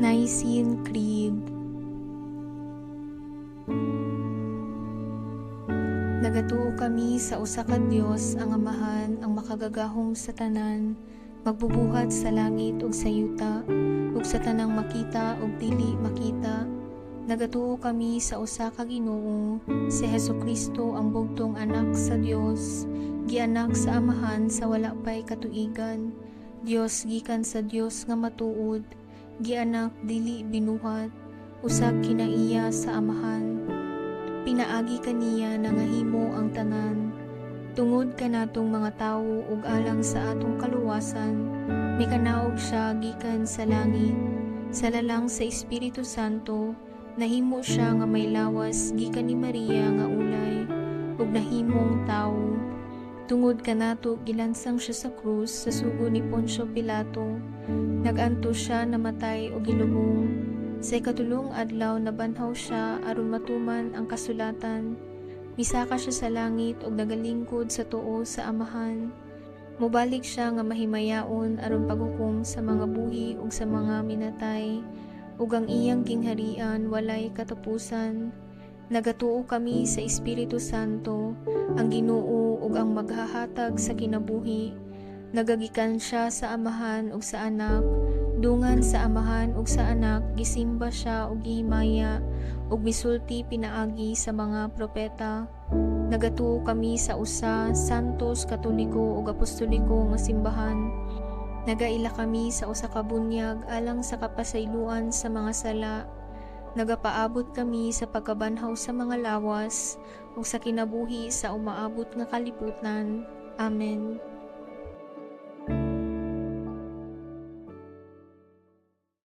Nicene Creed. Nagatuo kami sa usa ka Dios ang Amahan, ang makagagahom sa tanan, magbubuhat sa langit ug sa yuta, ug sa tanang makita ug dili makita. Nagatuo kami sa usa ka Ginoo, si Hesukristo ang bugtong anak sa Dios, gianak sa Amahan sa wala pay katuigan, Dios gikan sa Dios nga matuod, gianak dili binuhat, usab kinaiya sa Amahan. Pinaagi kaniya na ngahimo ang tanan, tungod kanatong mga tawo ug alang sa atong kaluwasan, mikanaog siya gikan sa langit, sa lalang sa Espiritu Santo, nahimo siya nga may lawas gikan ni Maria nga ulay, ug nahimong tawo. Tungod kanato gilansang siya sa krus sa sugo ni Poncio Pilato, naganto siya namatay o gilubong. Sa ikatulong adlaw nabanhaw siya aron matuman ang kasulatan. Misaka siya sa langit ug nagalingkod sa tuo sa Amahan. Mubalik siya nga mahimayaon aron paghukom sa mga buhi ug sa mga minatay, ug ang iyang gingharian walay katapusan. Nagatuo kami sa Espiritu Santo, ang Ginoo ug ang maghahatag sa kinabuhi. Nagagikan siya sa Amahan ug sa Anak, dungan sa Amahan ug sa Anak gisimba siya ug gihimaya ug misulti pinaagi sa mga propeta. Nagatuo kami sa usa santos, katoliko ug apostoliko nga simbahan. Nagaila kami sa usa ka bunyag alang sa kapasayloan sa mga sala. Nagapaabot kami sa pagkabanhaw sa mga lawas ug sa kinabuhi sa umaabot nga kalibutan. Amen.